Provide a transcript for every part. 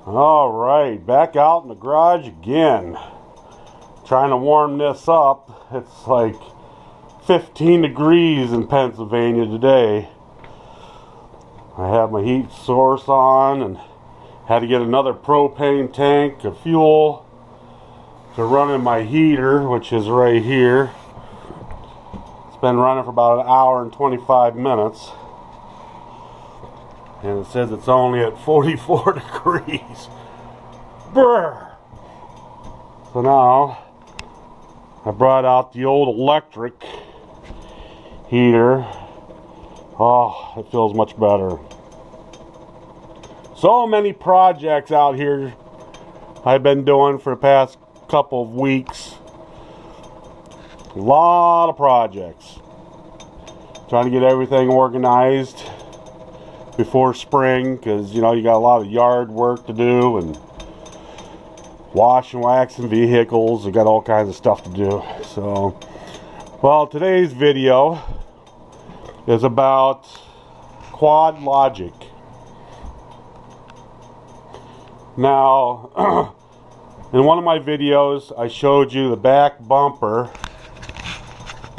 Alright, back out in the garage again. Trying to warm this up. It's like 15 degrees in Pennsylvania today. I have my heat source on and had to get another propane tank of fuel to run in my heater, which is right here. It's been running for about an hour and 25 minutes. And it says it's only at 44 degrees. Brr. So now I brought out the old electric heater. Oh, it feels much better. So many projects out here I've been doing for the past couple of weeks. A lot of projects. Trying to get everything organized before spring, because you know you got a lot of yard work to do and wash and waxing vehicles. You got all kinds of stuff to do. So, well, today's video is about quad logic. Now, in one of my videos, I showed you the back bumper,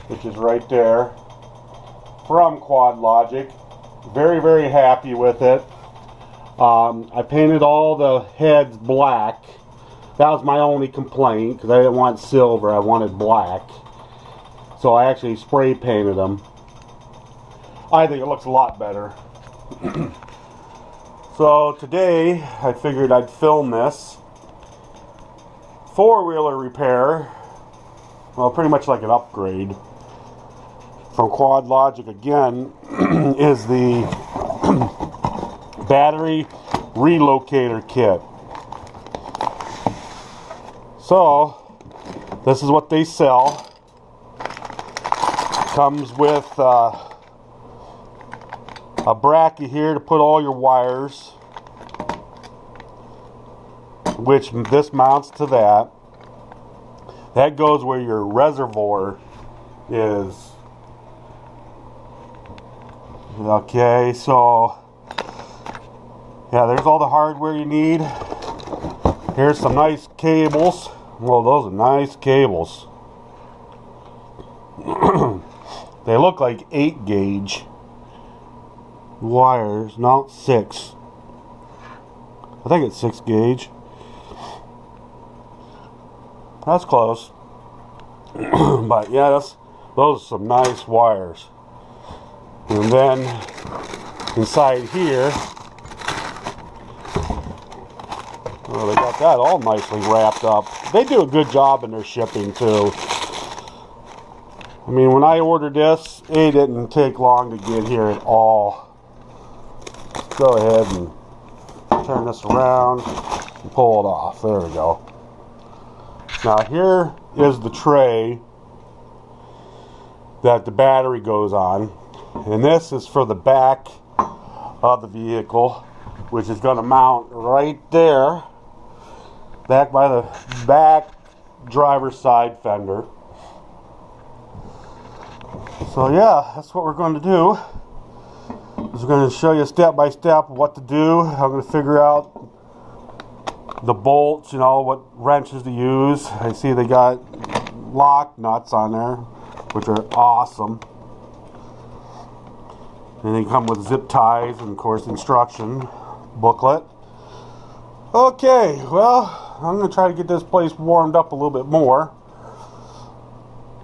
which is right there, from Quad Logic. Very, very happy with it. I painted all the heads black. That was my only complaint, because I didn't want silver, I wanted black. So I actually spray painted them. I think it looks a lot better. So today, I figured I'd film this four-wheeler repair. Well, pretty much like an upgrade. From Quad Logic again is the battery relocator kit. So this is what they sell. Comes with a bracket here to put all your wires, which this mounts to that. That goes where your reservoir is. Okay, so yeah, there's all the hardware you need. Here's some nice cables. Well, those are nice cables. They look like 8 gauge wires, not 6. I think it's 6 gauge. That's close. But yeah, those are some nice wires. And then inside here, well, they got that all nicely wrapped up. They do a good job in their shipping too. I mean, when I ordered this, it didn't take long to get here at all. Let's go ahead and turn this around and pull it off. There we go. Now here is the tray that the battery goes on. And this is for the back of the vehicle, which is going to mount right there, back by the back driver's side fender. So yeah, that's what we're going to do. We're going to show you step by step what to do. I'm going to figure out the bolts, you know, what wrenches to use. I see they got lock nuts on there, which are awesome. And they come with zip ties and, of course, instruction booklet. Okay, well, I'm going to try to get this place warmed up a little bit more.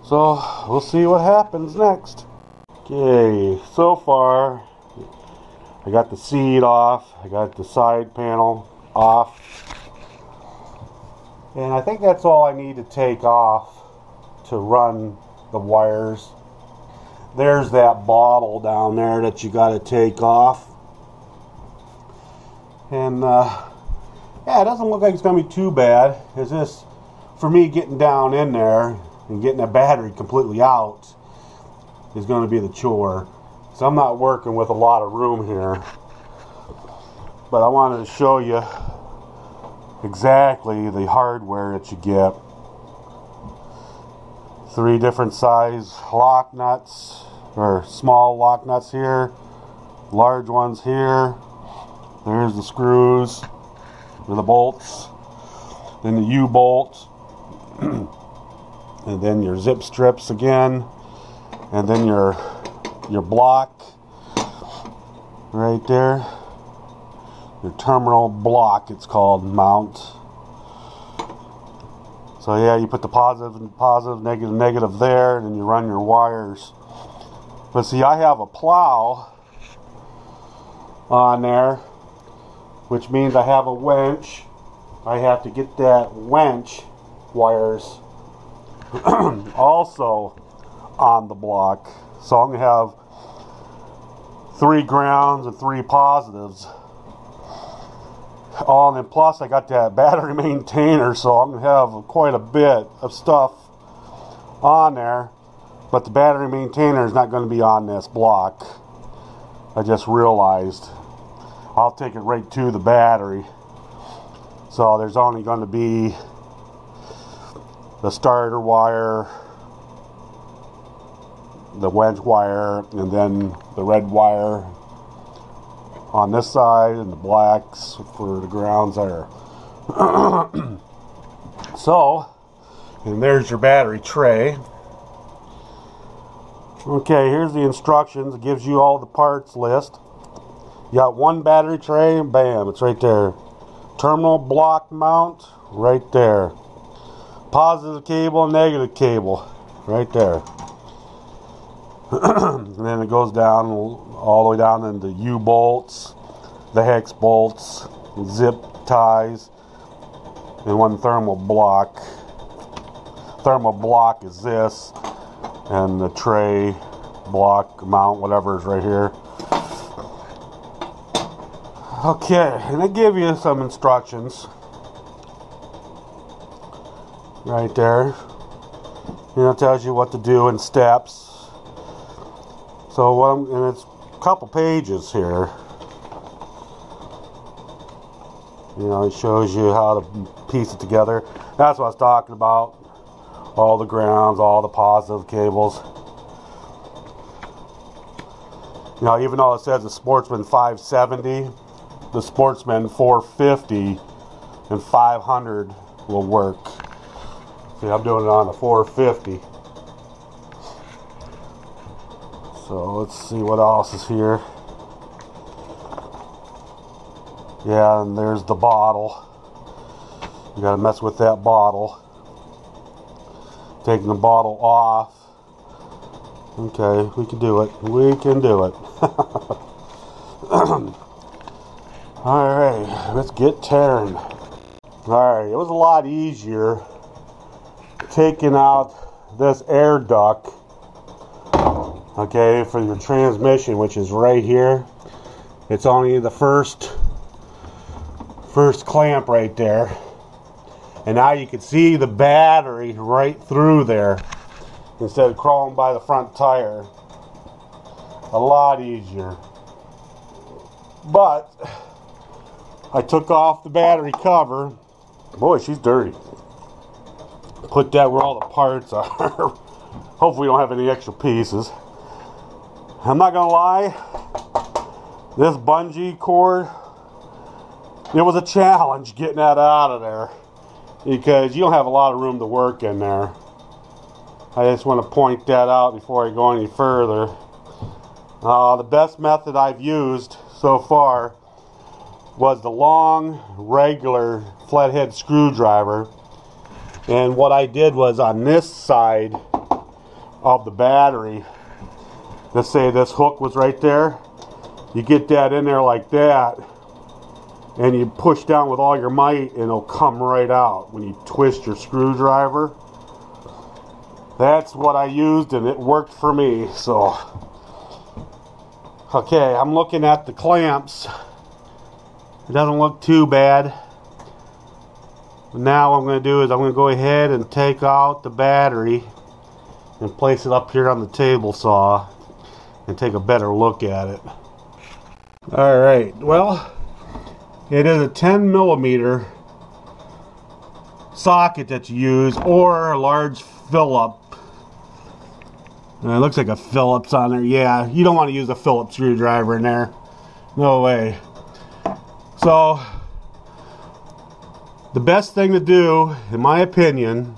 So, we'll see what happens next. Okay, so far, I got the seat off. I got the side panel off. And I think that's all I need to take off to run the wires. There's that bottle down there that you got to take off. And yeah, it doesn't look like it's going to be too bad. It's just for me getting down in there and getting the battery completely out is going to be the chore. So I'm not working with a lot of room here. But I wanted to show you exactly the hardware that you get. 3 different size lock nuts, or small lock nuts here, large ones here. There's the screws. or the bolts, then the U-bolts, and then your zip strips again, and then your block right there, your terminal block it's called, mount. So yeah, you put the positive and positive, negative, negative there, and then you run your wires. But see, I have a plow on there, which means I have a winch. I have to get that winch wires also on the block. So I'm going to have 3 grounds and 3 positives. Oh, and then plus I got that battery maintainer, so I'm going to have quite a bit of stuff on there. But the battery maintainer is not going to be on this block. I just realized. I'll take it right to the battery. So there's only going to be the starter wire, the wedge wire, and then the red wire on this side, and the blacks for the grounds there. So, and there's your battery tray. Okay, here's the instructions. It gives you all the parts list. You got 1 battery tray, bam, it's right there. Terminal block mount, right there. Positive cable, negative cable, right there. And then it goes down all the way down into U-bolts, the hex bolts, zip ties, and 1 thermal block. Thermal block is this, and the tray block mount, whatever is right here. Okay, and they give you some instructions right there. You know, it tells you what to do in steps. So, and it's a couple pages here. You know, it shows you how to piece it together. That's what I was talking about. All the grounds, all the positive cables. You know, even though it says the Sportsman 570, the Sportsman 450 and 500 will work. See, I'm doing it on the 450. So let's see what else is here. Yeah, and there's the bottle. You gotta mess with that bottle. Taking the bottle off. Okay, we can do it. We can do it. Alright, let's get tearing. Alright, it was a lot easier taking out this air duct, okay, for your transmission, which is right here. It's only the first clamp right there. And now you can see the battery right through there instead of crawling by the front tire. A lot easier. But I took off the battery cover. Boy, she's dirty. Put that where all the parts are. Hopefully we don't have any extra pieces. I'm not gonna lie, this bungee cord, it was a challenge getting that out of there because you don't have a lot of room to work in there. I just want to point that out before I go any further. The best method I've used so far was the long, regular flathead screwdriver. And what I did was on this side of the battery, let's say this hook was right there, you get that in there like that, and you push down with all your might and it'll come right out when you twist your screwdriver. That's what I used and it worked for me. So okay, I'm looking at the clamps. It doesn't look too bad. Now what I'm going to do is I'm going to go ahead and take out the battery and place it up here on the table saw and take a better look at it. Alright, well, it is a 10 millimeter socket that you use, or a large Phillips. It looks like a Phillips on there. Yeah, you don't want to use a Phillips screwdriver in there. No way. So the best thing to do, in my opinion,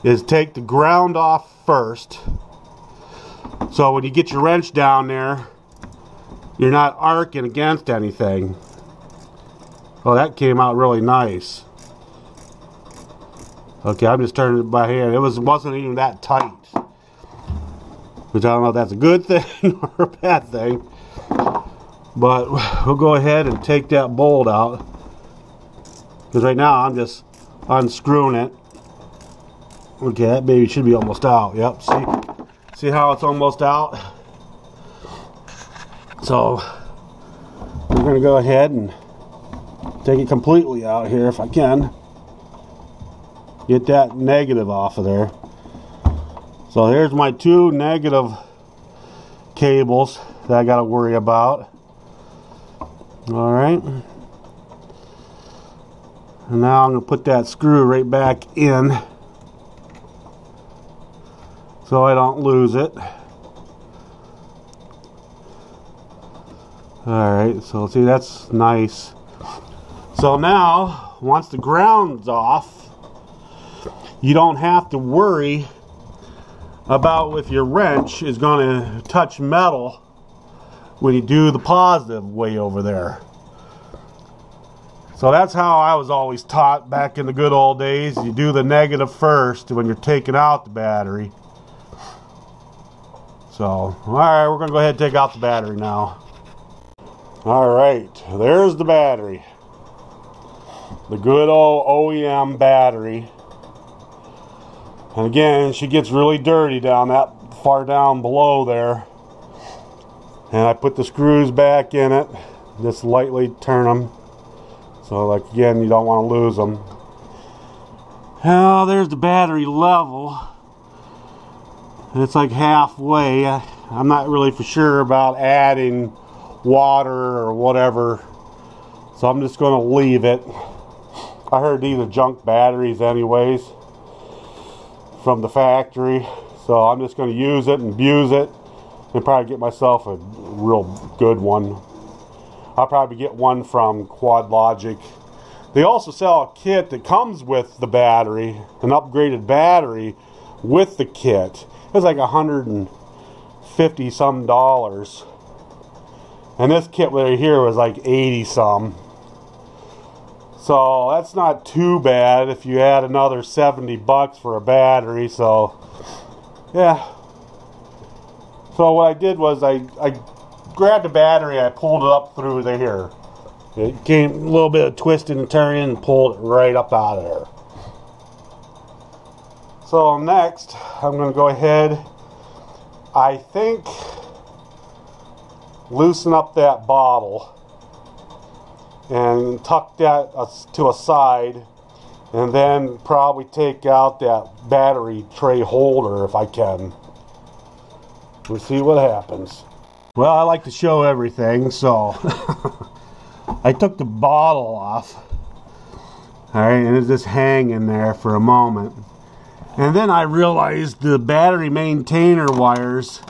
is take the ground off first. So when you get your wrench down there, you're not arcing against anything. Oh, that came out really nice. Okay, I'm just turning it by hand. It wasn't even that tight. Which I don't know if that's a good thing or a bad thing. But we'll go ahead and take that bolt out. Because right now I'm just unscrewing it. Okay, that baby should be almost out. Yep, see how it's almost out? So we're going to go ahead and take it completely out here if I can. Get that negative off of there. So here's my two negative cables that I got to worry about. Alright. And now I'm going to put that screw right back in so I don't lose it. Alright, so see, that's nice. So now, once the ground's off, you don't have to worry about if your wrench is going to touch metal when you do the positive way over there. So that's how I was always taught back in the good old days. You do the negative first when you're taking out the battery. So, alright, we're going to go ahead and take out the battery now. Alright, there's the battery. The good old OEM battery. And again, she gets really dirty down that far down below there. And I put the screws back in it. Just lightly turn them. So like again, you don't want to lose them. Now there's the battery level. It's like halfway. I'm not really for sure about adding water or whatever. So I'm just going to leave it. I heard these are junk batteries anyways from the factory. So I'm just going to use it and abuse it and probably get myself a real good one. I'll probably get one from Quad Logic. They also sell a kit that comes with the battery, an upgraded battery with the kit. It's like $150 some. And this kit right here was like 80 some. So that's not too bad if you add another 70 bucks for a battery. So yeah. So what I did was I grabbed the battery, I pulled it up through here. It came a little bit of twisting and turning and pulled it right up out of there. So next, I'm going to go ahead, I think, loosen up that bottle and tuck that to a side, and then probably take out that battery tray holder if I can. We'll see what happens. Well, I like to show everything, so I took the bottle off. Alright, and it's just hanging there for a moment. And then I realized the battery maintainer wires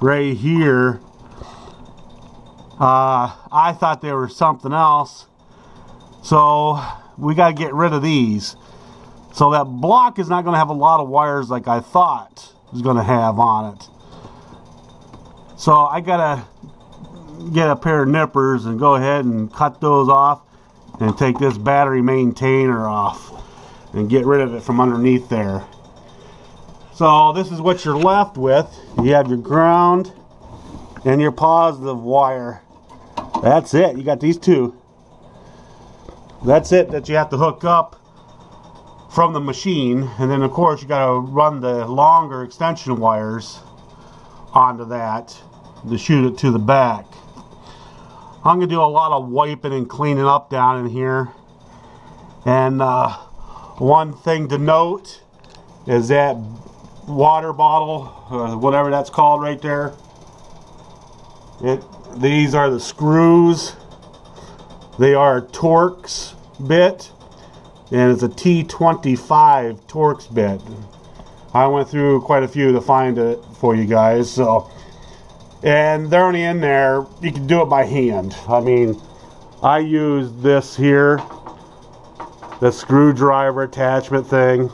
right here, I thought they were something else. So we got to get rid of these. So that block is not going to have a lot of wires like I thought it was going to have on it. So I gotta get a pair of nippers and go ahead and cut those off and take this battery maintainer off and get rid of it from underneath there. So this is what you're left with. You have your ground and your positive wire. That's it. You got these two. That's it that you have to hook up from the machine, and then of course you got to run the longer extension wires onto that to shoot it to the back. I'm going to do a lot of wiping and cleaning up down in here. And one thing to note is that water bottle, or whatever that's called right there. These are the screws. They are a Torx bit, and it's a T25 Torx bit. I went through quite a few to find it for you guys. So, and they're only in there. You can do it by hand. I mean, I use this here the screwdriver attachment thing.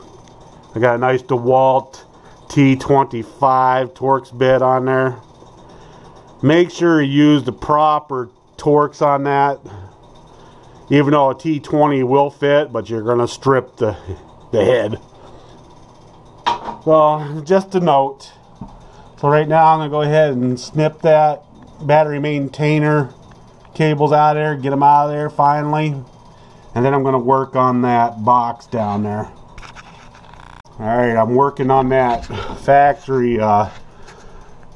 I got a nice DeWalt T25 Torx bit on there. Make sure you use the proper Torx on that. Even though a T20 will fit, but you're going to strip the head. So, just a note. So right now I'm going to go ahead and snip that battery maintainer cables out of there, get them out of there finally. And then I'm going to work on that box down there. Alright, I'm working on that factory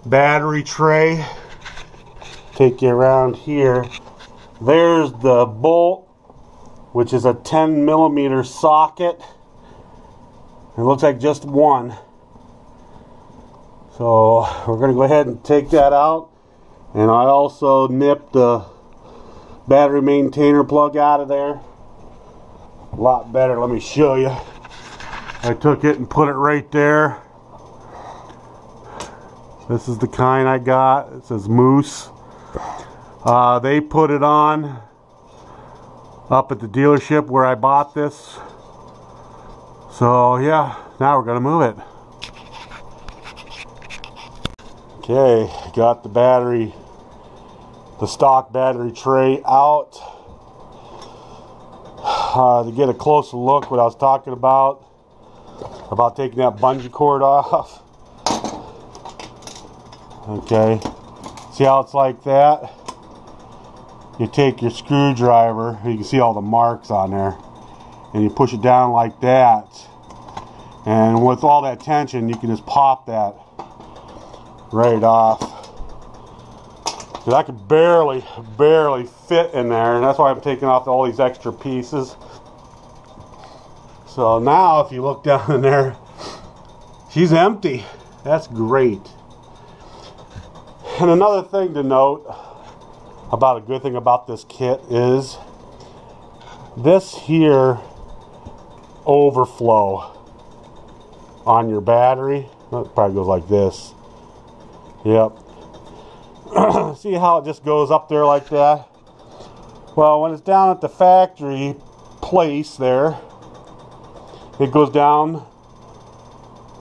battery tray. Take you around here. There's the bolt, which is a 10mm socket. It looks like just one. So we're going to go ahead and take that out. And I also nipped the battery maintainer plug out of there. A lot better. Let me show you. I took it and put it right there. This is the kind I got. It says Moose. They put it on up at the dealership where I bought this. So yeah, now we're going to move it. Okay, got the battery, the stock battery tray out. To get a closer look, what I was talking about taking that bungee cord off. Okay, see how it's like that? You take your screwdriver, you can see all the marks on there, and you push it down like that, and with all that tension you can just pop that right off. Because I could barely fit in there, and that's why I'm taking off all these extra pieces. So now if you look down in there, she's empty. That's great. And another thing to note about a good thing about this kit is this here overflow on your battery. It probably goes like this. Yep. See how it just goes up there like that? Well, when it's down at the factory place there, it goes down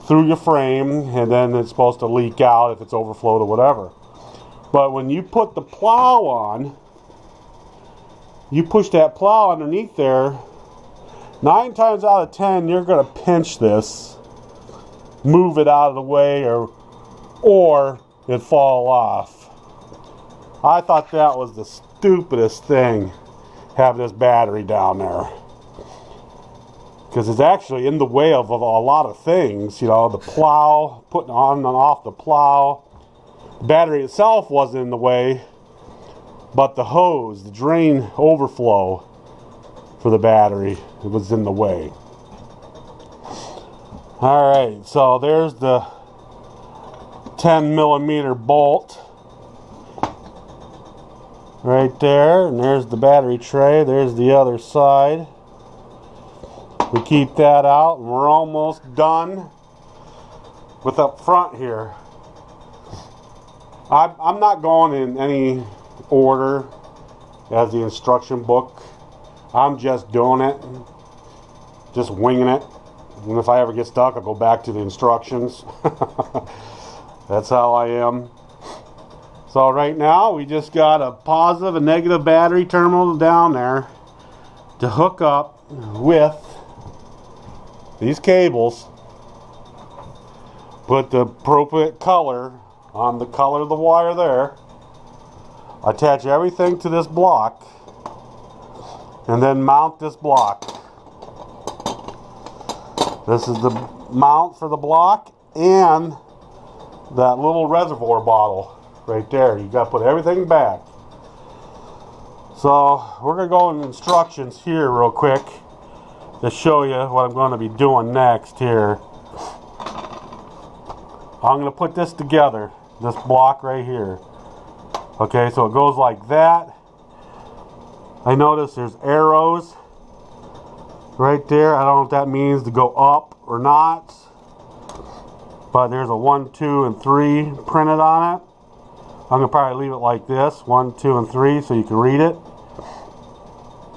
through your frame, and then it's supposed to leak out if it's overflowed or whatever. But when you put the plow on, you push that plow underneath there, 9 times out of 10 you're going to pinch this, move it out of the way, or it fall off. I thought that was the stupidest thing, having this battery down there. Because it's actually in the way of a lot of things, you know, the plow, putting on and off the plow. The battery itself wasn't in the way, but the hose, the drain overflow for the battery, it was in the way. Alright, so there's the 10mm bolt right there, and there's the battery tray. There's the other side. We keep that out, and we're almost done with up front here. I'm not going in any order as the instruction book. I'm just doing it, just winging it. And if I ever get stuck, I'll go back to the instructions. That's how I am. So right now we just got a positive and negative battery terminal down there to hook up with these cables. Put the appropriate color on the color of the wire there. Attach everything to this block, and then mount this block. This is the mount for the block and that little reservoir bottle right there. You got to put everything back. So we're going to go in instructions here real quick to show you what I'm going to be doing next here. I'm going to put this together, this block right here. Okay, so it goes like that. I notice there's arrows right there. I don't know if that means to go up or not, but there's a 1, 2, and 3 printed on it. I'm going to probably leave it like this, 1, 2, and 3, so you can read it.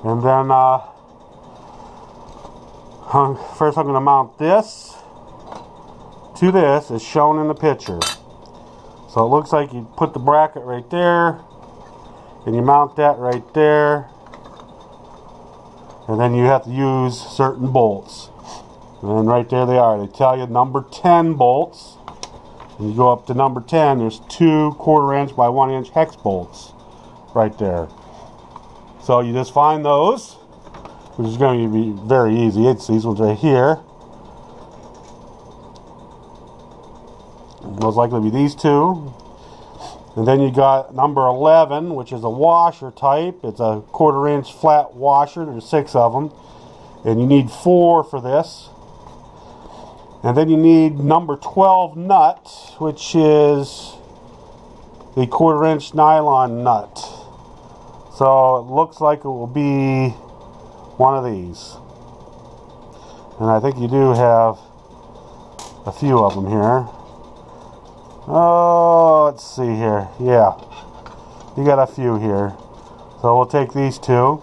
And then First I'm going to mount this to this as shown in the picture. So it looks like you put the bracket right there and you mount that right there, and then you have to use certain bolts, and right there they are. They tell you number 10 bolts, and you go up to number 10, there's 2 1/4 inch by 1 inch hex bolts right there. So you just find those, which is going to be very easy. It's these ones right here. Most likely be these 2. And then you got number 11, which is a washer type. It's a 1/4 inch flat washer. There's 6 of them. And you need 4 for this. And then you need number 12 nut, which is the 1/4 inch nylon nut. So it looks like it will be one of these. And I think you do have a few of them here. Oh, let's see here. Yeah, you got a few here. So we'll take these 2.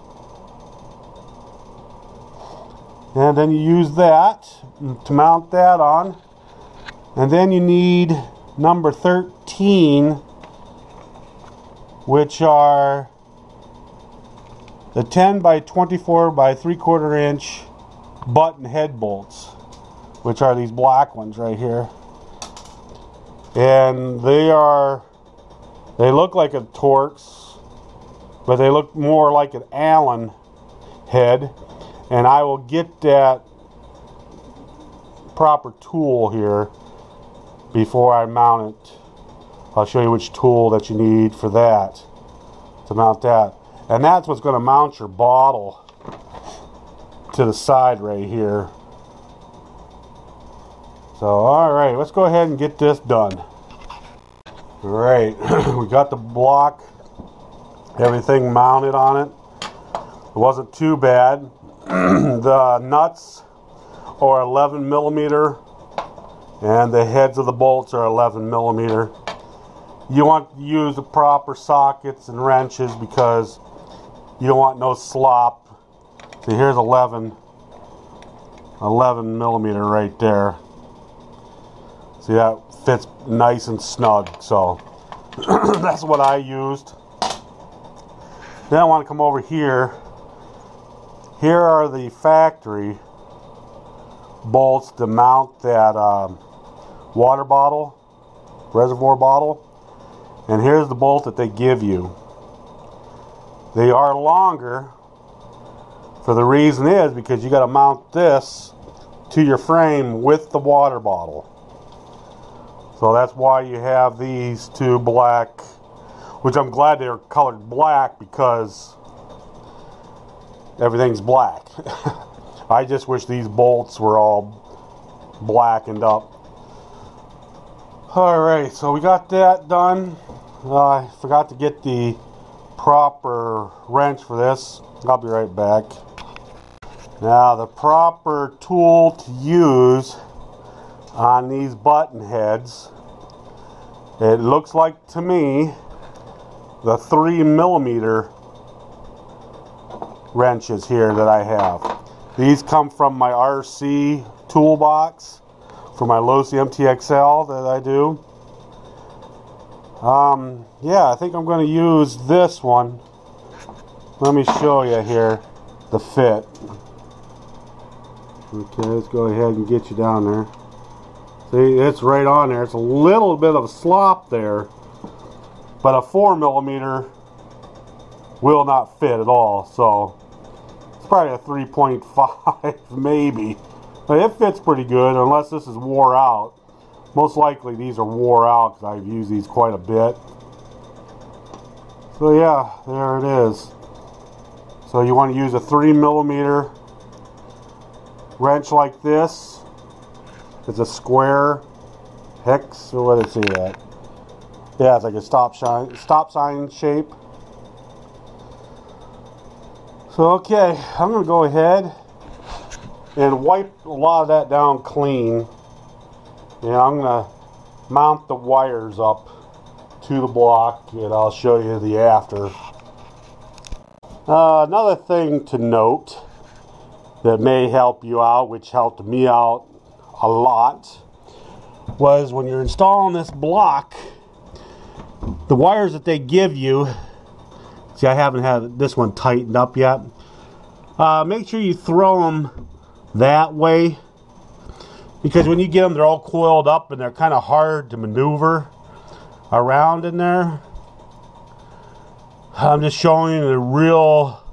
And then you use that to mount that on. And then you need number 13, which are the 10 by 24 by 3/4 inch button head bolts, which are these black ones right here. And they look like a Torx, but they look more like an Allen head. And I will get that proper tool here before I mount it. I'll show you which tool that you need for that, to mount that. And that's what's going to mount your bottle to the side right here. So, alright, let's go ahead and get this done. Alright, we got the block, everything mounted on it. It wasn't too bad. The nuts are 11 millimeter and the heads of the bolts are 11 millimeter. You want to use the proper sockets and wrenches because you don't want no slop. See, here's 11 millimeter right there. See, that fits nice and snug, so that's what I used. Then I want to come over here. Here are the factory bolts to mount that water bottle, reservoir bottle, and here's the bolt that they give you. They are longer, for the reason is because you got to mount this to your frame with the water bottle. So that's why you have these 2 black, which I'm glad they're colored black because everything's black. I just wish these bolts were all blackened up. Alright, so we got that done. I forgot to get the proper wrench for this. I'll be right back. Now, the proper tool to use on these button heads, it looks like to me the 3 millimeter wrenches here that I have. These come from my RC toolbox for my Losi MTXL that I do. Yeah, I think I'm going to use this one. Let me show you here the fit. Okay, let's go ahead and get you down there. See, it's right on there. It's a little bit of a slop there, but a 4 millimeter will not fit at all. So it's probably a 3.5 maybe. But it fits pretty good unless this is wore out. Most likely these are wore out because I've used these quite a bit. So yeah, there it is. So you want to use a 3 millimeter wrench like this. It's a square hex, or what did it say that? Yeah, it's like a stop sign shape. So okay, I'm going to go ahead and wipe a lot of that down clean. And I'm going to mount the wires up to the block, and I'll show you the after. Another thing to note that may help you out, which helped me out a lot, was when you're installing this block, the wires that they give you, see, I haven't had this one tightened up yet. Make sure you throw them that way, because when you get them, they're all coiled up and they're kind of hard to maneuver around in there. I'm just showing you the real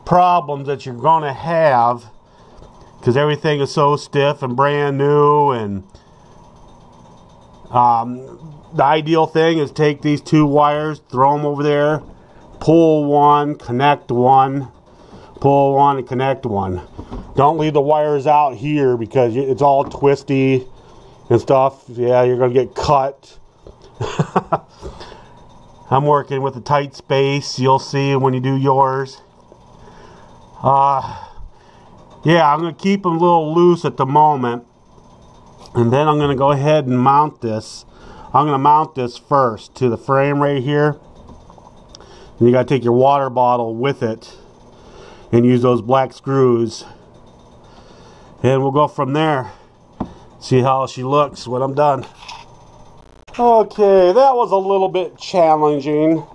problems that you're going to have, because everything is so stiff and brand new. And the ideal thing is take these two wires, throw them over there, pull one, connect one, pull one and connect one. Don't leave the wires out here because it's all twisty and stuff. Yeah, you're going to get cut. I'm working with a tight space. You'll see when you do yours. Yeah, I'm going to keep them a little loose at the moment. And then I'm going to go ahead and mount this. I'm going to mount this first to the frame right here. And you got to take your water bottle with it and use those black screws. And we'll go from there. See how she looks when I'm done. Okay, that was a little bit challenging.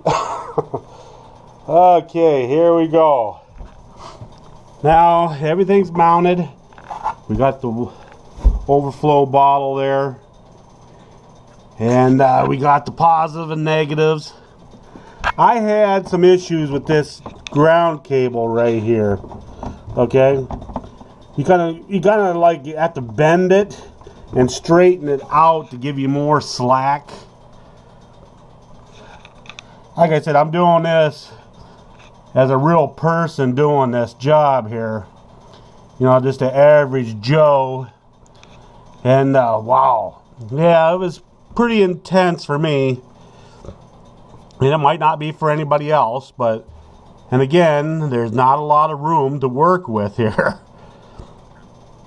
Okay, here we go. Now everything's mounted. We got the overflow bottle there. And we got the positive and negatives. I had some issues with this ground cable right here. Okay, you gotta like you have to bend it and straighten it out to give you more slack. Like I said, I'm doing this as a real person doing this job here. You know, just an average Joe. And wow, yeah, it was pretty intense for me. And it might not be for anybody else, but, and again, there's not a lot of room to work with here.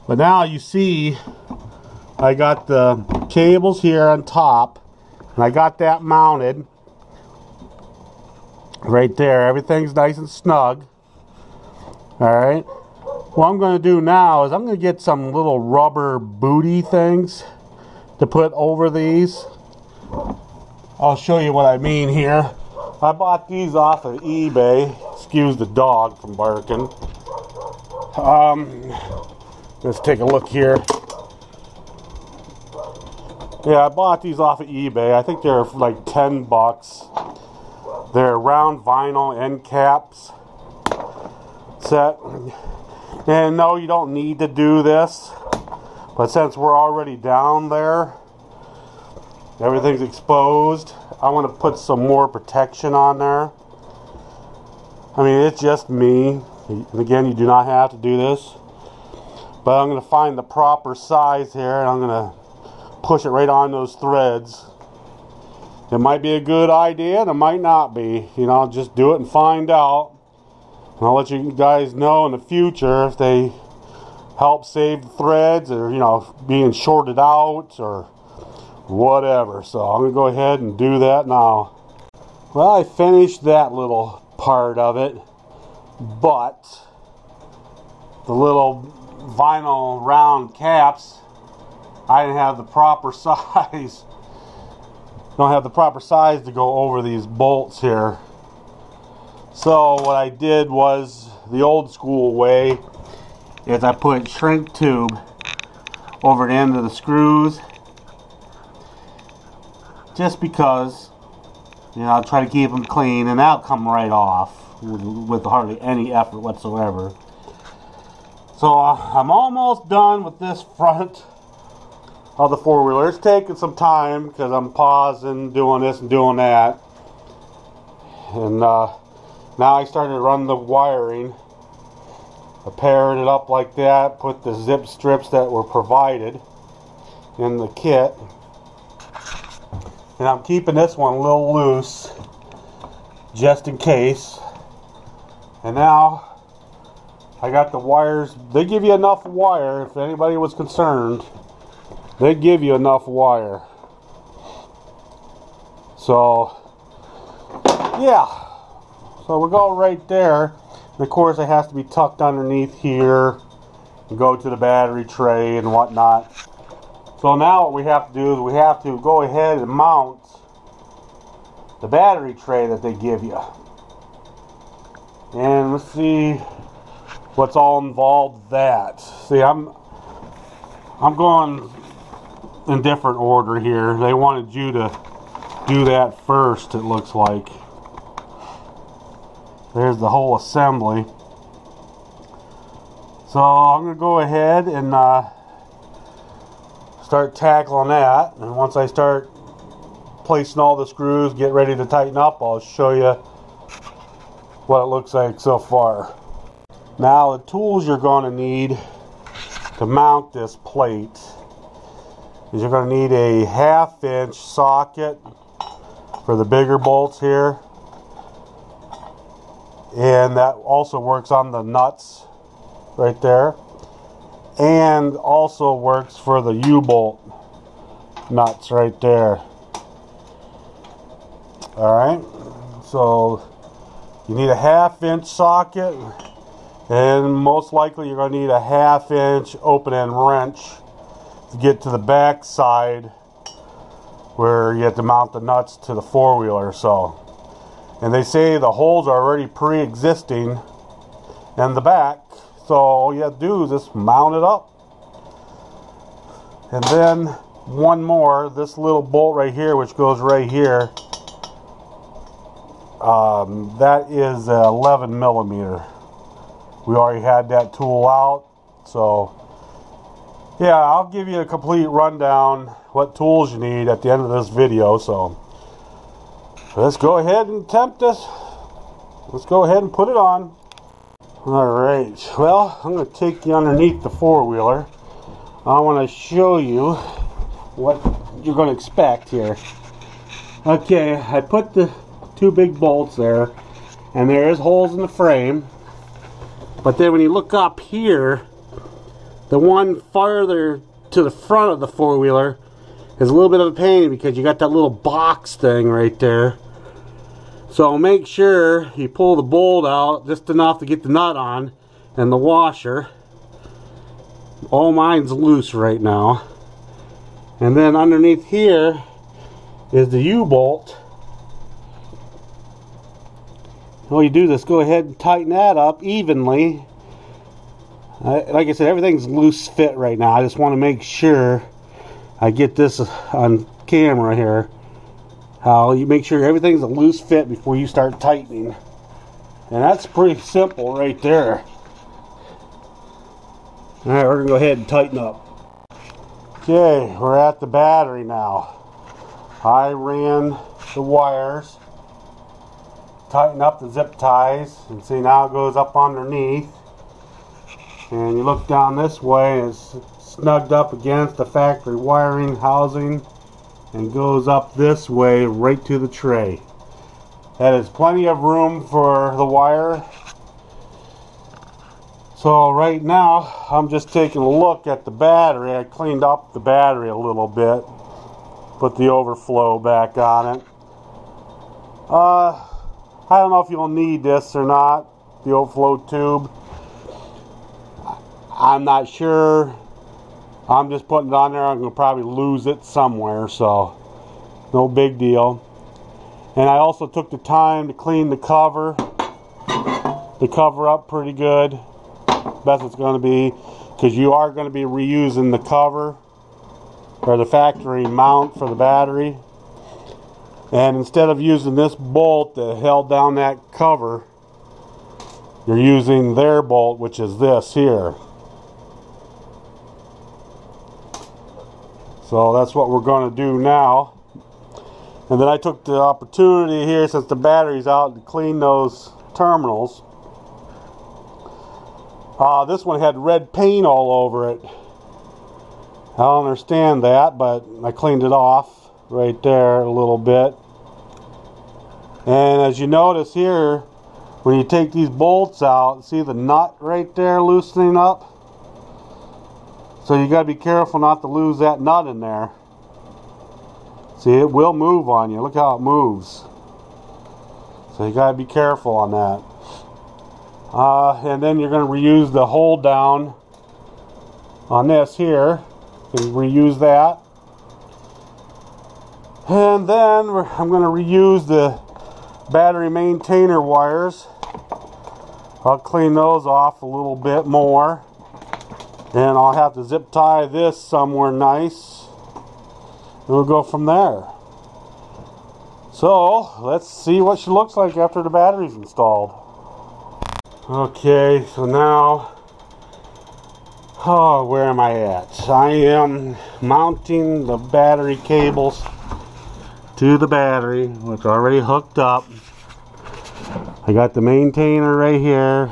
But now you see, I got the cables here on top, and I got that mounted right there. Everything's nice and snug. Alright, what I'm going to do now is I'm going to get some little rubber booty things to put over these. I'll show you what I mean here. I bought these off of eBay. Excuse the dog from barking. Let's take a look here. Yeah, I bought these off of eBay. I think they're like 10 bucks. They're round vinyl end caps set. And no, you don't need to do this. But since we're already down there, everything's exposed, I want to put some more protection on there. I mean, it's just me. And again, you do not have to do this. But I'm going to find the proper size here, and I'm going to push it right on those threads. It might be a good idea, and it might not be. You know, just do it and find out. And I'll let you guys know in the future if they help save the threads, or, you know, being shorted out, or whatever. So I'm going to go ahead and do that now. Well, I finished that little part of it, but the little vinyl round caps, I didn't have the proper size. Don't have the proper size to go over these bolts here. So what I did was the old school way is I put shrink tube over the end of the screws, just because, you know, I'll try to keep them clean, and that'll come right off with hardly any effort whatsoever. So I'm almost done with this front of the four-wheeler. It's taking some time because I'm pausing, doing this and doing that. And now I started to run the wiring. I paired it up like that, put the zip strips that were provided in the kit. And I'm keeping this one a little loose, just in case. And now I got the wires. They give you enough wire, if anybody was concerned. They give you enough wire. So, yeah. So we'll go right there. And of course it has to be tucked underneath here and go to the battery tray and whatnot. So now what we have to do is we have to go ahead and mount the battery tray that they give you. And let's see what's all involved with that. See, I'm going in different order here. They wanted you to do that first, it looks like. There's the whole assembly. So I'm going to go ahead and start tackling that. And once I start placing all the screws, get ready to tighten up, I'll show you what it looks like so far. Now the tools you're going to need to mount this plate is you're going to need a 1/2 inch socket for the bigger bolts here, and that also works on the nuts right there, and also works for the U-bolt nuts right there. Alright, so you need a 1/2 inch socket, and most likely you're going to need a 1/2 inch open end wrench to get to the back side where you have to mount the nuts to the four-wheeler. So, and they say the holes are already pre-existing in the back, so all you have to do is just mount it up. And then one more, this little bolt right here, which goes right here, that is 11 millimeter. We already had that tool out, so yeah, I'll give you a complete rundown what tools you need at the end of this video. So let's go ahead and attempt this. Let's go ahead and put it on. Alright, well, I'm going to take you underneath the four-wheeler. I want to show you what you're going to expect here. Okay, I put the two big bolts there, and there is holes in the frame. But then when you look up here, the one farther to the front of the four-wheeler is a little bit of a pain because you got that little box thing right there. So make sure you pull the bolt out just enough to get the nut on and the washer. All mine's loose right now. And then underneath here is the U-bolt. All you do is go ahead and tighten that up evenly. Like I said, everything's loose fit right now. I just want to make sure I get this on camera here. How you make sure everything's a loose fit before you start tightening. And that's pretty simple right there. Alright, we're going to go ahead and tighten up. Okay, we're at the battery now. I ran the wires, tighten up the zip ties, and see now it goes up underneath. And you look down this way, it's snugged up against the factory wiring housing and goes up this way right to the tray. That is plenty of room for the wire. So right now I'm just taking a look at the battery. I cleaned up the battery a little bit, put the overflow back on it. I don't know if you'll need this or not, the overflow tube. I'm not sure. I'm just putting it on there. I'm going to probably lose it somewhere, so no big deal. And I also took the time to clean the cover up pretty good. Best it's going to be, because you are going to be reusing the cover or the factory mount for the battery. And instead of using this bolt that held down that cover, you're using their bolt, which is this here. So that's what we're going to do now. And then I took the opportunity here, since the battery's out, to clean those terminals. This one had red paint all over it. I don't understand that, but I cleaned it off right there a little bit. And as you notice here, when you take these bolts out, see the nut right there loosening up? So you got to be careful not to lose that nut in there. See, it will move on you. Look how it moves. So you got to be careful on that. And then you're going to reuse the hold down on this here. You can reuse that. And then I'm going to reuse the battery maintainer wires. I'll clean those off a little bit more. And I'll have to zip tie this somewhere nice. And we'll go from there. So, let's see what she looks like after the battery's installed. Okay, so now, where am I at? I am mounting the battery cables to the battery, which are already hooked up. I got the maintainer right here,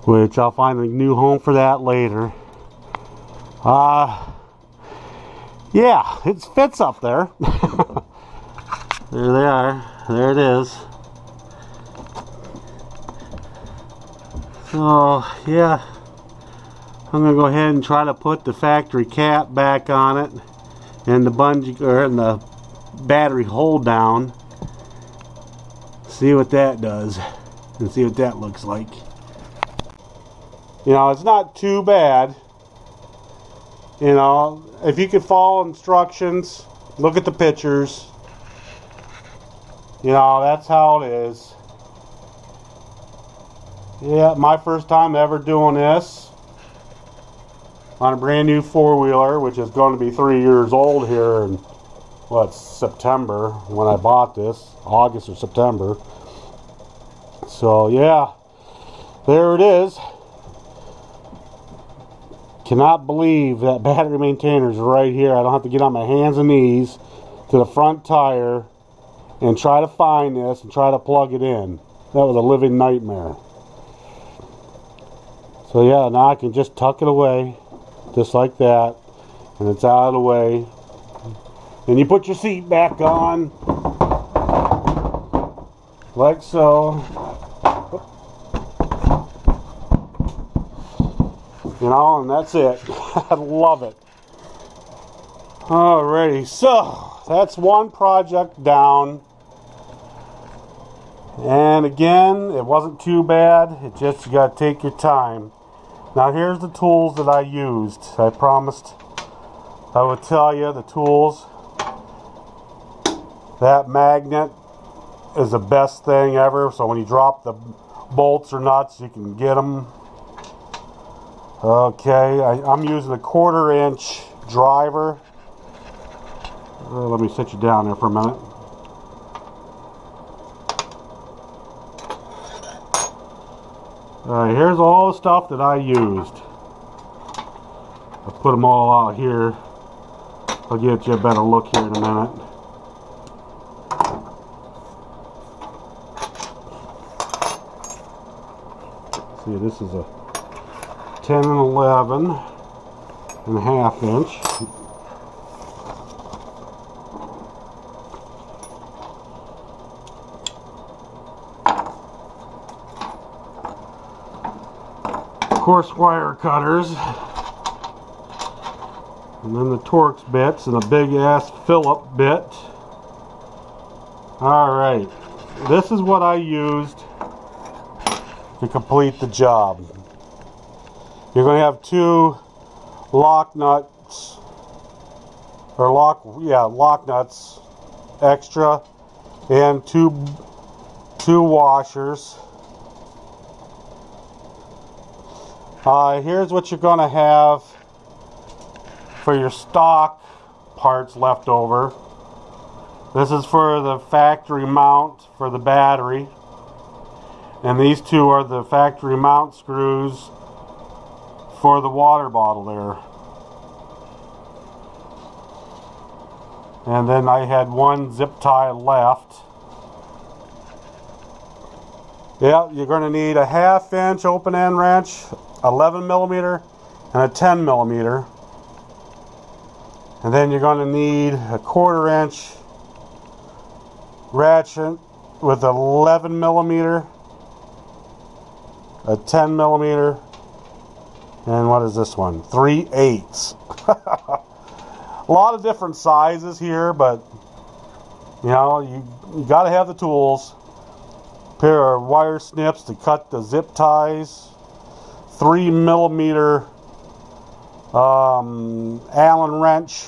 which I'll find a new home for that later. Yeah, it fits up there. There they are. There it is. So, yeah. I'm going to go ahead and try to put the factory cap back on it. And the bungee, or in the battery hold down. See what that does. And see what that looks like. You know, it's not too bad. You know, if you could follow instructions, look at the pictures. You know, that's how it is. Yeah, my first time ever doing this on a brand new four-wheeler, which is going to be 3 years old here in, what, September when I bought this, August or September. So yeah, there it is. Cannot believe that battery maintainer is right here. I don't have to get on my hands and knees to the front tire and try to find this and try to plug it in. That was a living nightmare. So yeah, now I can just tuck it away just like that, and it's out of the way. Then you put your seat back on like so. You know, and that's it. I love it. Alrighty, so that's one project down. And again, it wasn't too bad. It just, you gotta take your time. Now here's the tools that I used. I promised I would tell you the tools. That magnet is the best thing ever. So when you drop the bolts or nuts, you can get them. Okay, I'm using a 1/4 inch driver. Let me sit you down there for a minute. Alright, here's all the stuff that I used. I'll put them all out here. I'll get you a better look here in a minute. See, this is a 10 and 11.5 inch. Coarse wire cutters, and then the Torx bits and a big ass Phillip bit. Alright, this is what I used to complete the job. You're going to have 2 lock nuts, or lock nuts extra, and two washers. Here's what you're going to have for your stock parts left over. This is for the factory mount for the battery, and these 2 are the factory mount screws for the water bottle there. And then I had 1 zip tie left. Yeah, you're going to need a 1/2 inch open end wrench, 11mm, and a 10mm. And then you're going to need a 1/4 inch ratchet with 11mm, a 10mm, and what is this one? 3/8. A lot of different sizes here, but you know, you got to have the tools. pair of wire snips to cut the zip ties, 3mm Allen wrench.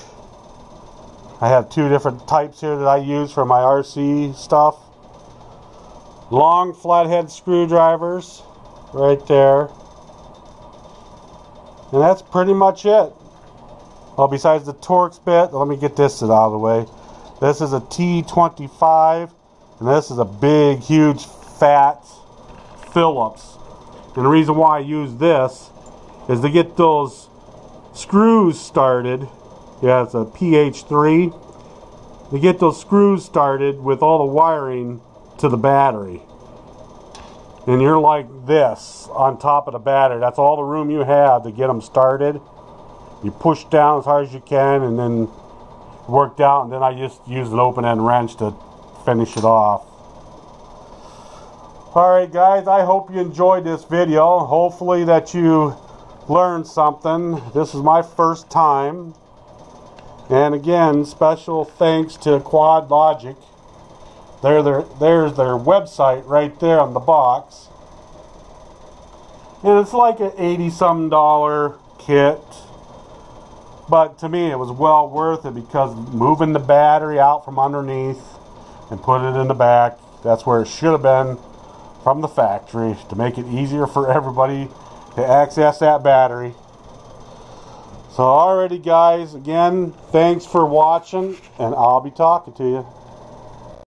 I have two different types here that I use for my RC stuff. Long flathead screwdrivers right there. And that's pretty much it. Well, besides the Torx bit, let me get this out of the way. This is a T25, and this is a big, huge, fat Phillips. And the reason why I use this is to get those screws started. Yeah, it's a PH3. To get those screws started with all the wiring to the battery. And you're like this on top of the battery. That's all the room you have to get them started. You push down as hard as you can, and then worked out, and then I just use an open-end wrench to finish it off. Alright guys, I hope you enjoyed this video. Hopefully that you learned something. This is my first time. And again, special thanks to Quad Logic. There's their website right there on the box. And it's like an $80-some kit. But to me, it was well worth it, because moving the battery out from underneath and put it in the back, that's where it should have been from the factory, to make it easier for everybody to access that battery. So alrighty guys, again, thanks for watching, and I'll be talking to you.